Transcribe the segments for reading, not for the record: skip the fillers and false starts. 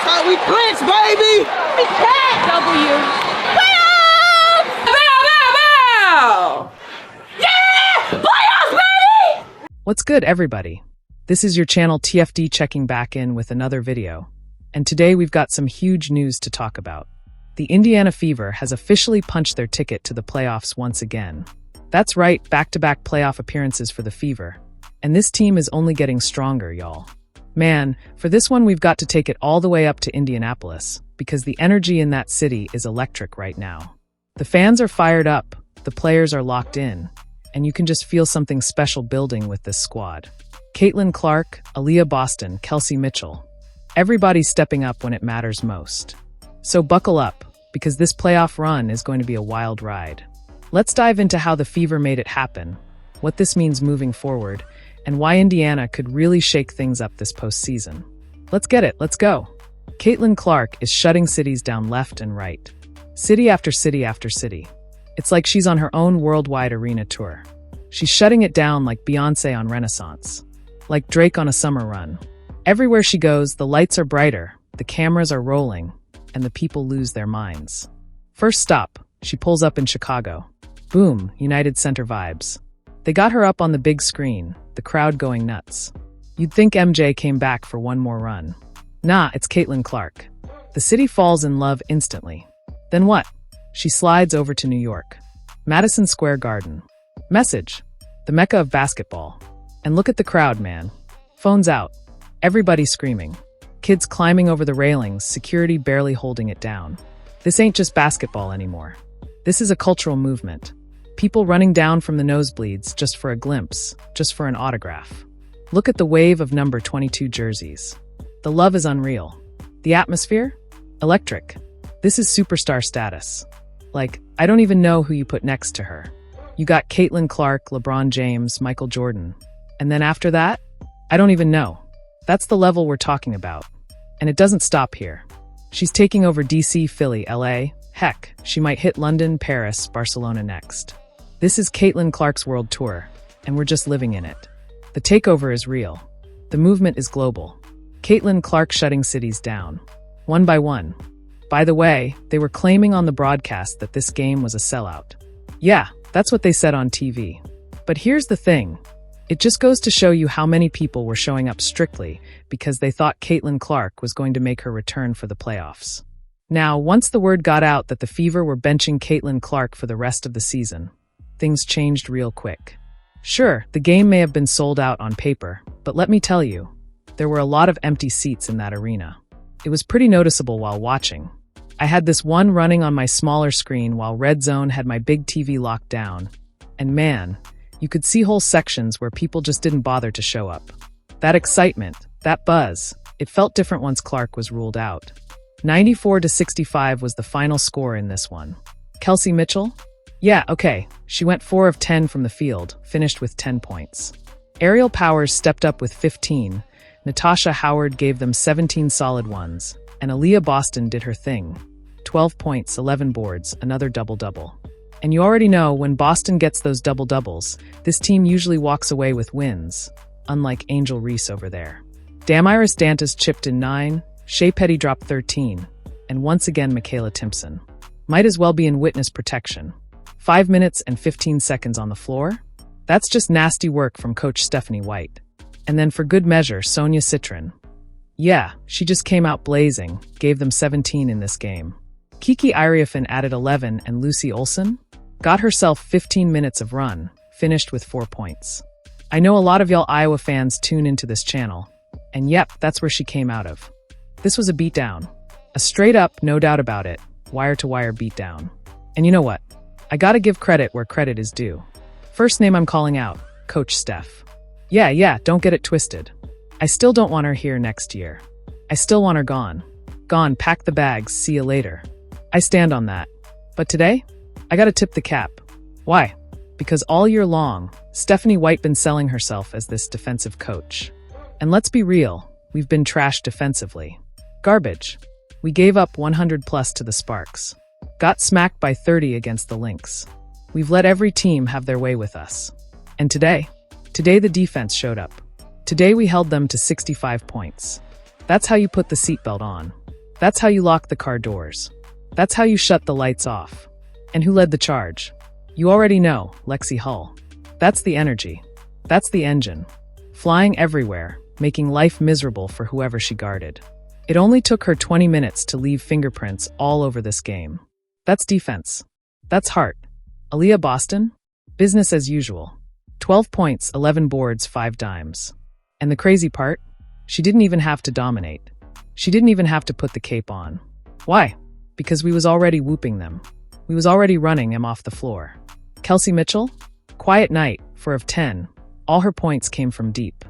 We clinch, baby! We can't! W. Playoffs! Bow! Yeah! Playoffs, baby! What's good, everybody? This is your channel TFD checking back in with another video. And today we've got some huge news to talk about. The Indiana Fever has officially punched their ticket to the playoffs once again. That's right, back-to-back playoff appearances for the Fever. And this team is only getting stronger, y'all. Man, for this one we've got to take it all the way up to Indianapolis, because the energy in that city is electric right now. The fans are fired up, the players are locked in, and you can just feel something special building with this squad. Caitlin Clark, Aaliyah Boston, Kelsey Mitchell. Everybody's stepping up when it matters most. So buckle up, because this playoff run is going to be a wild ride. Let's dive into how the Fever made it happen, what this means moving forward, and why Indiana could really shake things up this postseason. Let's get it, let's go. Caitlin Clark is shutting cities down left and right. City after city after city. It's like she's on her own worldwide arena tour. She's shutting it down like Beyoncé on Renaissance. Like Drake on a summer run. Everywhere she goes, the lights are brighter, the cameras are rolling, and the people lose their minds. First stop, she pulls up in Chicago. Boom, United Center vibes. They got her up on the big screen, the crowd going nuts. You'd think MJ came back for one more run. Nah, it's Caitlin Clark. The city falls in love instantly. Then what? She slides over to New York. Madison Square Garden. Message. The Mecca of basketball. And look at the crowd, man. Phones out. Everybody screaming. Kids climbing over the railings, security barely holding it down. This ain't just basketball anymore. This is a cultural movement. People running down from the nosebleeds just for a glimpse, just for an autograph. Look at the wave of number 22 jerseys. The love is unreal. The atmosphere? Electric. This is superstar status. Like, I don't even know who you put next to her. You got Caitlin Clark, LeBron James, Michael Jordan. And then after that? I don't even know. That's the level we're talking about. And it doesn't stop here. She's taking over DC, Philly, LA. Heck, she might hit London, Paris, Barcelona next. This is Caitlin Clark's world tour, and we're just living in it. The takeover is real. The movement is global. Caitlin Clark shutting cities down. One by one. By the way, they were claiming on the broadcast that this game was a sellout. Yeah, that's what they said on TV. But here's the thing. It just goes to show you how many people were showing up strictly because they thought Caitlin Clark was going to make her return for the playoffs. Now, once the word got out that the Fever were benching Caitlin Clark for the rest of the season, things changed real quick. Sure, the game may have been sold out on paper, but let me tell you, there were a lot of empty seats in that arena. It was pretty noticeable while watching. I had this one running on my smaller screen while Red Zone had my big TV locked down, and man, you could see whole sections where people just didn't bother to show up. That excitement, that buzz, it felt different once Clark was ruled out. 94-65 was the final score in this one. Kelsey Mitchell? Yeah, okay, she went 4 of 10 from the field, finished with 10 points. Aerial Powers stepped up with 15, Natasha Howard gave them 17 solid ones, and Aaliyah Boston did her thing. 12 points, 11 boards, another double-double. And you already know, when Boston gets those double-doubles, this team usually walks away with wins, unlike Angel Reese over there. Damiris Dantas chipped in 9, Shea Petty dropped 13, and once again Michaela Timpson. Might as well be in witness protection. 5 minutes and 15 seconds on the floor? That's just nasty work from Coach Stephanie White. And then for good measure, Sonia Citron. Yeah, she just came out blazing, gave them 17 in this game. Kiki Iriafin added 11 and Lucy Olsen got herself 15 minutes of run, finished with 4 points. I know a lot of y'all Iowa fans tune into this channel, and yep, that's where she came out of. This was a beatdown. A straight up, no doubt about it, wire-to-wire beatdown. And you know what? I gotta give credit where credit is due. First name I'm calling out, Coach Steph. Yeah, don't get it twisted. I still don't want her here next year. I still want her gone. Gone, pack the bags, see you later. I stand on that. But today, I gotta tip the cap. Why? Because all year long, Stephanie White been selling herself as this defensive coach. And let's be real, we've been trashed defensively. Garbage. We gave up 100 plus to the Sparks. Got smacked by 30 against the Lynx. We've let every team have their way with us. And today the defense showed up. Today we held them to 65 points. That's how you put the seatbelt on. That's how you lock the car doors. That's how you shut the lights off. And who led the charge? You already know, Lexie Hull. That's the energy. That's the engine. Flying everywhere, making life miserable for whoever she guarded. It only took her 20 minutes to leave fingerprints all over this game. That's defense. That's heart. Aaliyah Boston? Business as usual. 12 points, 11 boards, 5 dimes. And the crazy part? She didn't even have to dominate. She didn't even have to put the cape on. Why? Because we was already whooping them. We was already running them off the floor. Kelsey Mitchell? Quiet night, 4 of 10. All her points came from deep.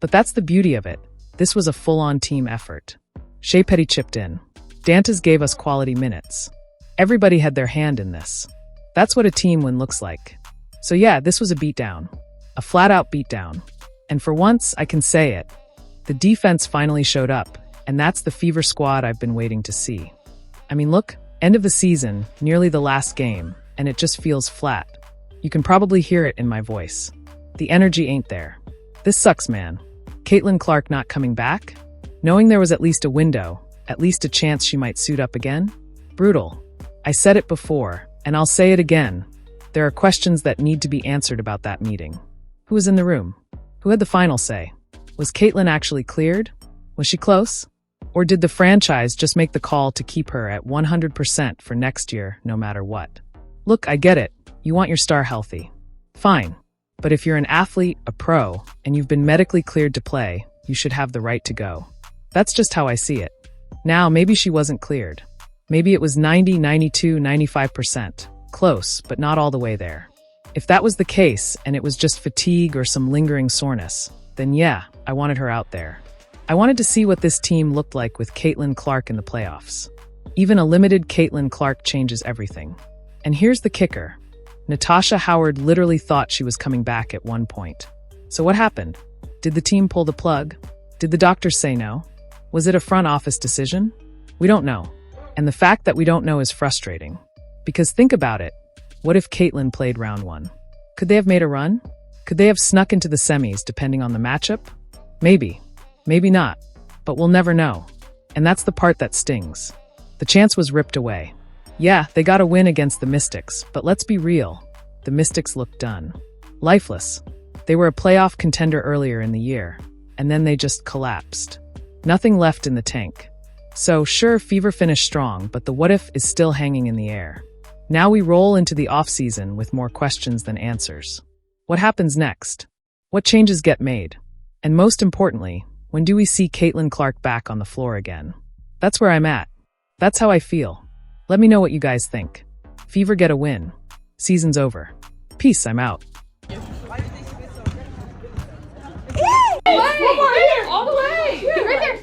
But that's the beauty of it. This was a full-on team effort. Shea Petty chipped in. Dantas gave us quality minutes. Everybody had their hand in this. That's what a team win looks like. So yeah, this was a beatdown. A flat-out beatdown. And for once, I can say it. The defense finally showed up, and that's the Fever squad I've been waiting to see. I mean, look, end of the season, nearly the last game, and it just feels flat. You can probably hear it in my voice. The energy ain't there. This sucks, man. Caitlin Clark not coming back? Knowing there was at least a window, at least a chance she might suit up again? Brutal. I said it before, and I'll say it again. There are questions that need to be answered about that meeting. Who was in the room? Who had the final say? Was Caitlin actually cleared? Was she close? Or did the franchise just make the call to keep her at 100% for next year, no matter what? Look, I get it. You want your star healthy. Fine. But if you're an athlete, a pro, and you've been medically cleared to play, you should have the right to go. That's just how I see it. Now, maybe she wasn't cleared. Maybe it was 90, 92, 95%. Close, but not all the way there. If that was the case, and it was just fatigue or some lingering soreness, then yeah, I wanted her out there. I wanted to see what this team looked like with Caitlin Clark in the playoffs. Even a limited Caitlin Clark changes everything. And here's the kicker. Natasha Howard literally thought she was coming back at one point. So what happened? Did the team pull the plug? Did the doctors say no? Was it a front office decision? We don't know. And the fact that we don't know is frustrating. Because think about it. What if Caitlin played round 1? Could they have made a run? Could they have snuck into the semis depending on the matchup? Maybe. Maybe not. But we'll never know. And that's the part that stings. The chance was ripped away. Yeah, they got a win against the Mystics, but let's be real. The Mystics looked done. Lifeless. They were a playoff contender earlier in the year, and then they just collapsed. Nothing left in the tank. So, sure, Fever finished strong, but the what if is still hanging in the air. Now we roll into the off-season with more questions than answers. What happens next? What changes get made? And most importantly, when do we see Caitlin Clark back on the floor again? That's where I'm at. That's how I feel. Let me know what you guys think. Fever get a win. Season's over. Peace, I'm out. One more here. All the way. Right there.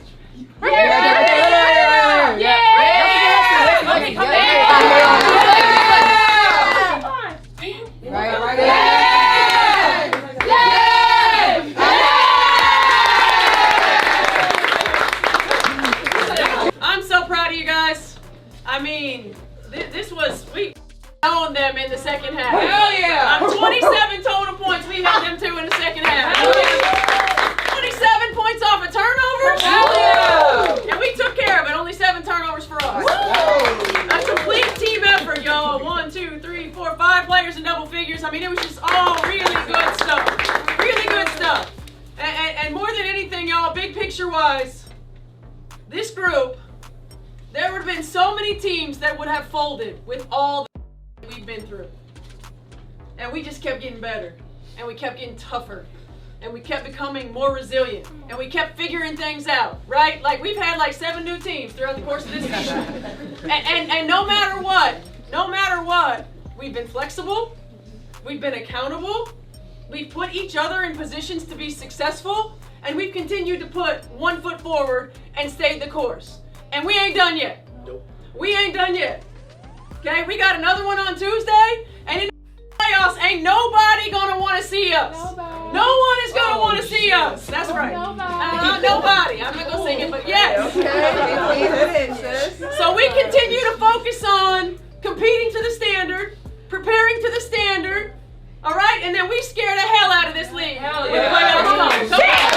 Right here. Yeah. Okay, come back. Right there. I'm so proud of you guys. I mean, this was, we owned them in the second half. Hell yeah! 27 total points we had them to in the second half. Hell yeah! 27 points off of turnovers. Hell yeah! And we took care of it. Only 7 turnovers for us. A complete team effort, y'all. 1, 2, 3, 4, 5 players in double figures. I mean, it was just all really good stuff. Really good stuff. And more than anything, y'all, big picture-wise, this group, there would have been so many teams that would have folded with all the we've been through. And we just kept getting better. And we kept getting tougher. And we kept becoming more resilient. And we kept figuring things out, right? Like we've had like 7 new teams throughout the course of this season. And no matter what, we've been flexible. We've been accountable. We've put each other in positions to be successful. And we've continued to put one foot forward and stayed the course. And we ain't done yet. Nope. We ain't done yet. Okay, we got another one on Tuesday, and in the playoffs, ain't nobody gonna want to see us. Nobody. No one is gonna want to see us. That's right. Nobody. I'm not gonna sing it, but yes. Okay. So we continue to focus on competing to the standard, preparing to the standard. All right, and then we scare the hell out of this league when the playoffs come.